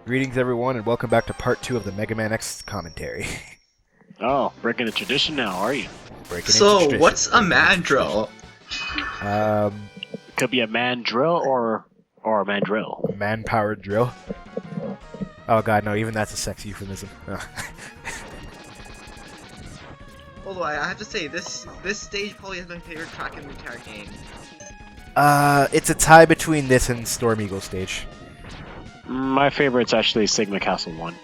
Greetings, everyone, and welcome back to part 2 of the Mega Man X commentary. Oh, breaking the tradition now, are you? So, what's a mandrill? Could be a mandrill or a mandrill. Man-powered drill. Oh god, no, even that's a sex euphemism. Although I have to say, this stage probably has my favorite track in the entire game. It's a tie between this and Storm Eagle stage. My favorite's actually Sigma Castle 1.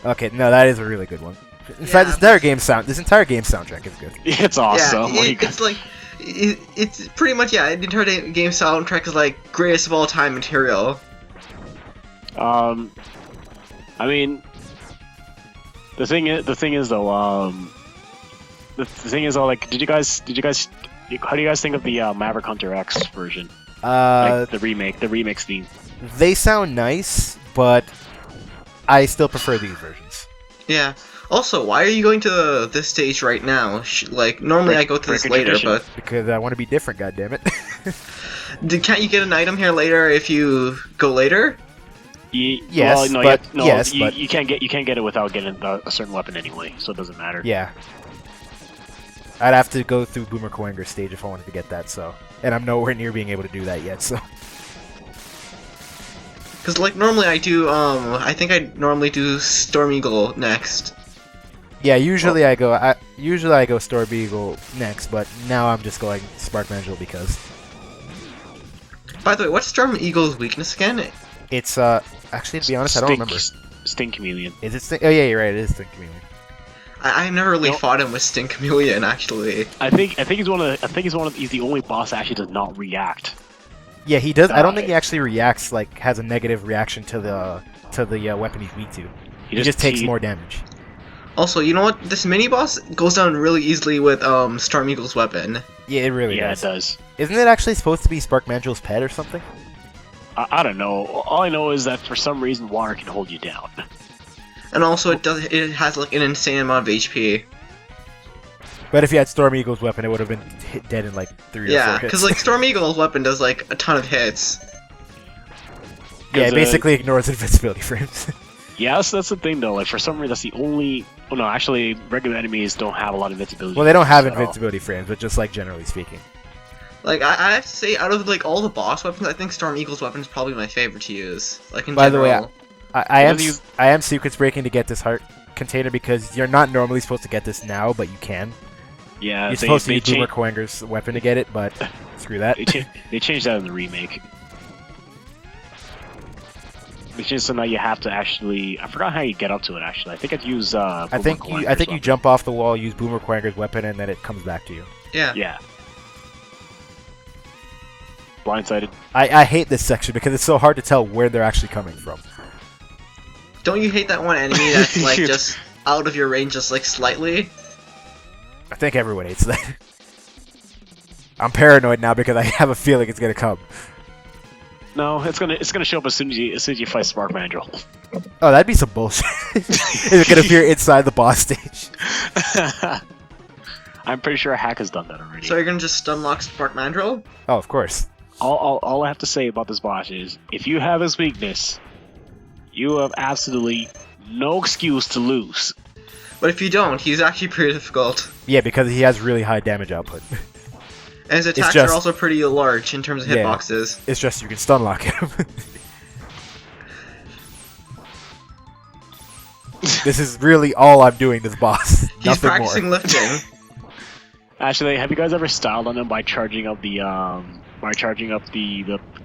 Okay, no, that is a really good one. In fact, this entire game soundtrack is good. It's awesome. Yeah, it's like... It's pretty much, yeah, the entire game soundtrack is like greatest of all time material. I mean, the thing is though, like, how do you guys think of the Maverick Hunter X version? Like the remix theme. They sound nice, but I still prefer these versions. Yeah. Also, why are you going to this stage right now? Like, normally I go to this later, but... Because I want to be different, goddammit. Can't you get an item here later if you go later? Yes, well, no, but you can't get it without getting a certain weapon anyway, so it doesn't matter. Yeah. I'd have to go through Boomer Coinger's stage if I wanted to get that, so... And I'm nowhere near being able to do that yet, so... Because, like, normally I do, I think I normally do Storm Eagle next. Yeah, usually I go Storm Eagle next, but now I'm just going Spark Mandrill because... By the way, what's Storm Eagle's weakness again? It's, actually, to be honest, I don't remember. Stink Chameleon. Is it Stink? Oh, yeah, you're right, it is Stink Chameleon. I've never really fought him with Stink Chameleon, actually. I think he's he's the only boss that actually does not react. Yeah, he does. I don't think he actually reacts, like, has a negative reaction to the weapon he's weak to. He just takes more damage. Also, you know what? This mini-boss goes down really easily with Storm Eagle's weapon. Yeah, it really does. Yeah, it does. Isn't it actually supposed to be Spark Mandrill's pet or something? I don't know. All I know is that for some reason water can hold you down. And also, it has like an insane amount of HP. But if you had Storm Eagle's weapon, it would have been dead in like 3 or 4 hits. Yeah, because like Storm Eagle's weapon does like a ton of hits. Yeah, it basically ignores invincibility frames. Yeah, that's the thing though. Like for some reason, that's the only. Oh no, actually, regular enemies don't have a lot of invincibility. Well, they don't have invincibility frames, but just like generally speaking. Like I have to say, out of like all the boss weapons, I think Storm Eagle's weapon is probably my favorite to use. Like in By general. the way, I am secrets breaking to get this heart container because you're not normally supposed to get this now, but you can. Yeah, you're supposed to use Boomer Coinger's weapon to get it, but screw that. They changed that in the remake. Which is so now you have to actually. I forgot how you get up to it. Actually, I think I'd use. I think you jump off the wall, use Boomer Coinger's weapon, and then it comes back to you. Yeah. Yeah. Blindsided. I hate this section because it's so hard to tell where they're actually coming from. Don't you hate that one enemy that's like just out of your range, just like slightly? I think everyone hates that. I'm paranoid now because I have a feeling it's gonna come. No, it's gonna show up as soon as you fight Spark Mandrill. Oh, that'd be some bullshit. Is it gonna appear inside the boss stage? I'm pretty sure a hack has done that already. So you're gonna just stunlock Spark Mandrill? Oh, of course. All I have to say about this boss is, if you have his weakness, you have absolutely no excuse to lose. But if you don't, he's actually pretty difficult. Yeah, because he has really high damage output. And his attacks are also pretty large in terms of hitboxes. It's just you can stunlock him. This is really all I'm doing, this boss. He's practicing lifting. Actually, have you guys ever styled on him by charging up the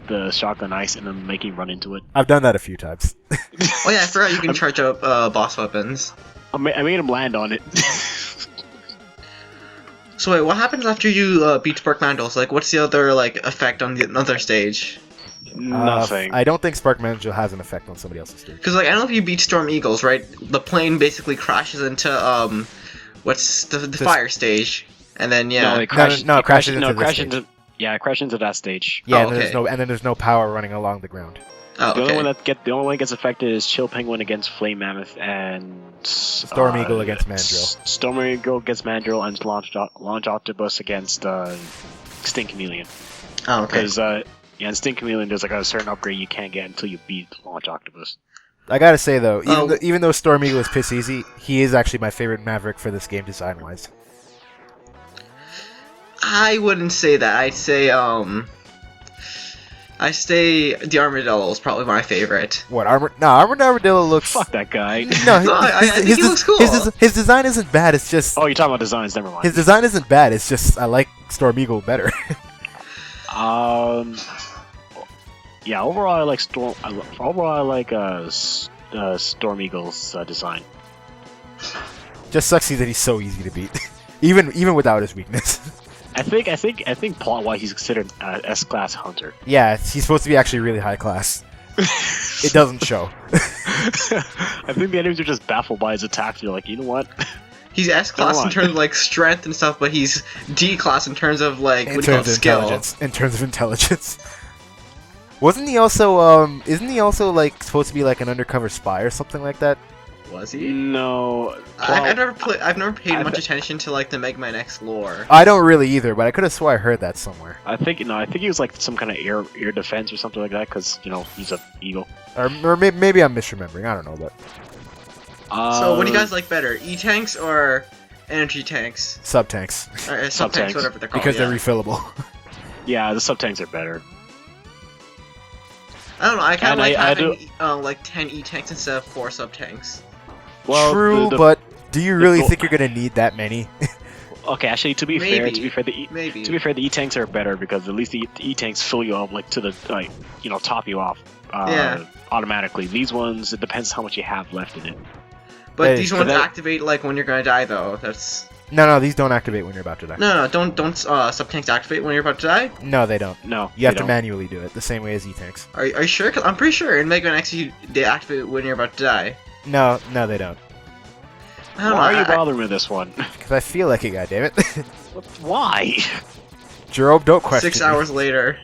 the shotgun ice and then making run into it? I've done that a few times. Oh yeah, I forgot you can charge up boss weapons. I made him land on it. So wait, what happens after you beat Spark Mandrill? So, like, what's the other like effect on the other stage? Nothing. I don't think Spark Mandrill has an effect on somebody else's stage. Because like I know if you beat Storm Eagles, right, the plane basically crashes into what's the fire stage, and then yeah. No, it crashes into that stage. Yeah, and then there's no power running along the ground. Oh, okay. The only one that gets affected is Chill Penguin against Flame Mammoth and Storm Eagle against Mandrill. Storm Eagle against Mandrill and Launch Octopus against Stink Chameleon. Oh, okay. Because in Stink Chameleon there's like a certain upgrade you can't get until you beat Launch Octopus. I gotta say though, even though Storm Eagle is piss easy, he is actually my favorite Maverick for this game design wise. I wouldn't say that. I say the Armadillo is probably my favorite. What Armored Armadillo looks. Fuck that guy. No, I think he looks cool. His design isn't bad. It's just. Oh, you're talking about designs. Never mind. His design isn't bad. It's just I like Storm Eagle better. Yeah. Overall, I like Storm. Overall, I like Storm Eagle's design. Just sucks that he's so easy to beat, even without his weakness. I think plot-wise he's considered S-class hunter. Yeah, he's supposed to be actually really high class. It doesn't show. I think the enemies are just baffled by his attacks. You're like, you know what? He's S-class in terms of like strength and stuff, but he's D-class in terms of like skill. In terms of intelligence. Wasn't he also isn't he also like supposed to be like an undercover spy or something like that? Was he? No. I've never paid much attention to like the Mega Man X lore. I don't really either, but I could have swore I heard that somewhere. I think he was like some kind of air defense or something like that, because he's an eagle. Or maybe I'm misremembering. I don't know, but. So what do you guys like better, E-tanks or energy tanks? Sub-tanks. Sub-tanks, whatever they're called. Because they're refillable. Yeah, the sub-tanks are better. I don't know. I kind of like having like 10 E-tanks instead of 4 sub-tanks. Well, true, but do you really think you're gonna need that many? Okay, actually, to be fair, the E-tanks are better because at least the E-tanks fill you up like to the top you off automatically. These ones, it depends how much you have left in it. But these ones activate like when you're gonna die, though. That's no, these don't activate when you're about to die. No, don't sub-tanks activate when you're about to die? No, they don't. No, you have to manually do it the same way as E-tanks. Are you sure? 'Cause I'm pretty sure in Mega Man X they activate when you're about to die. No, they don't. Why are you bothering with this one? Because I feel like it, goddammit. Why? Jerome, don't question 6 hours later.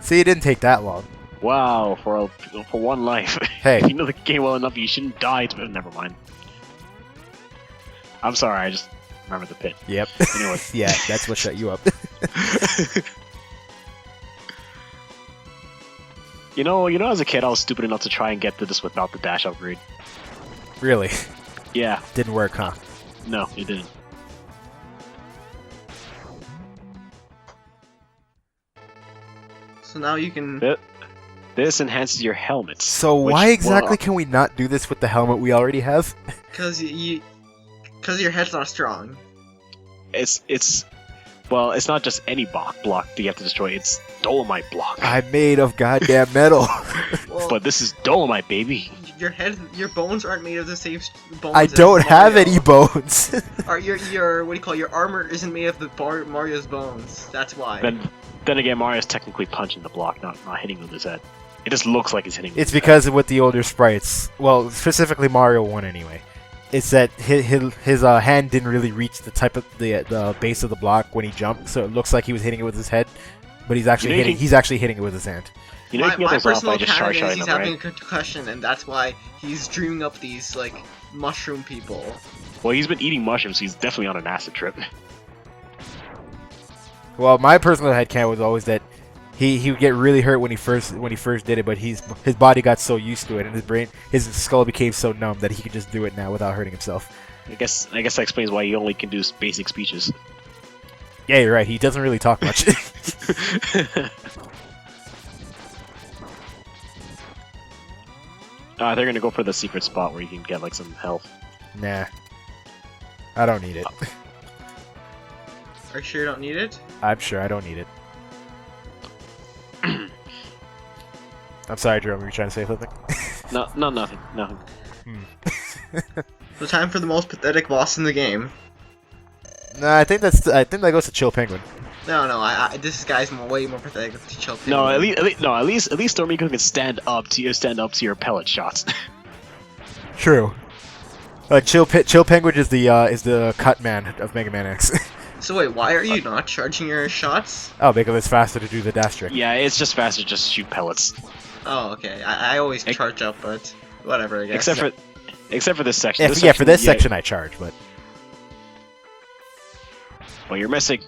See, it didn't take that long. Wow, for one life. Hey. If you know the game well enough, you shouldn't die to it. Never mind. I'm sorry, I just remember the pit. Yep. Anyway. Yeah, that's what shut you up. You know, as a kid, I was stupid enough to try and get to this without the dash upgrade. Really? Yeah. Didn't work, huh? No, it didn't. So now you can... This enhances your helmets. So why exactly can we not do this with the helmet we already have? Because your head's not strong. Well, it's not just any block that you have to destroy. It's dolomite block. I'm made of goddamn metal. Well, but this is dolomite, baby. Your bones aren't made of the same bones. I don't have any bones. Or your armor isn't made of Mario's bones. That's why. Then again, Mario's technically punching the block, not hitting with his head. It just looks like he's hitting. It's because of with the older sprites. Well, specifically Mario 1 anyway. It's that his hand didn't really reach the base of the block when he jumped, so it looks like he was hitting it with his head, but he's actually hitting it with his hand. My personal canon is he's having a concussion, and that's why he's dreaming up these like mushroom people. Well, he's been eating mushrooms, so he's definitely on an acid trip. Well, my personal headcanon was always that he would get really hurt when he first did it, but his body got so used to it, and his skull became so numb that he could just do it now without hurting himself. I guess that explains why he only can do basic speeches. Yeah, you're right. He doesn't really talk much. They're gonna go for the secret spot where you can get like some health. Nah, I don't need it. Are you sure you don't need it? I'm sure I don't need it. I'm sorry, Jerome. Were you trying to say something? No, nothing. So time for the most pathetic boss in the game. No, I think that goes to Chill Penguin. No, this guy's way more pathetic than Chill Penguin. At least Storm Eagle can stand up to your pellet shots. True. Chill Penguin is the cut man of Mega Man X. So wait, why are you not charging your shots? Oh, because it's faster to do the dash trick. Yeah, it's just faster to just shoot pellets. Oh, okay. I always charge up, but whatever, I guess. Except for this section. For this section I charge, but... Well, you're missing.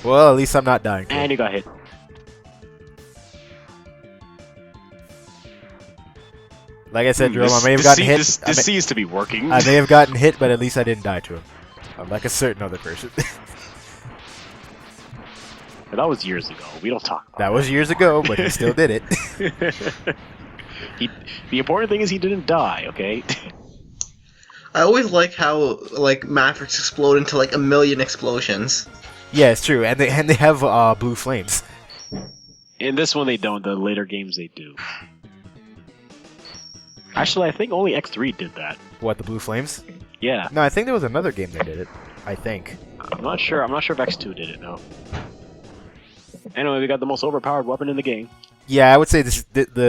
Well, at least I'm not dying. And you got hit. Like I said, Jerome, I may have gotten hit. This seems to be working. I may have gotten hit, but at least I didn't die to him. Like a certain other person. But that was years ago. We don't talk about that. Was years ago, but he still did it. The important thing is he didn't die, okay? I always like how Mavericks explode into like a million explosions. Yeah, it's true, and they have blue flames. In this one they don't. The later games they do. Actually, I think only X3 did that. What, the blue flames? Yeah. No, I think there was another game that did it. I think. I'm not sure. I'm not sure if X2 did it. No. Anyway, we got the most overpowered weapon in the game. Yeah, I would say the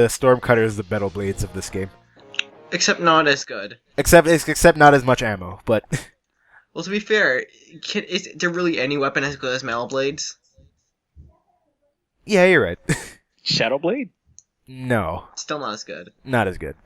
Stormcutter is the Metal Blades of this game. Except not as good. Except not as much ammo, but... Well, to be fair, is there really any weapon as good as Metal Blades? Yeah, you're right. Shadow Blade? No. Still not as good. Not as good.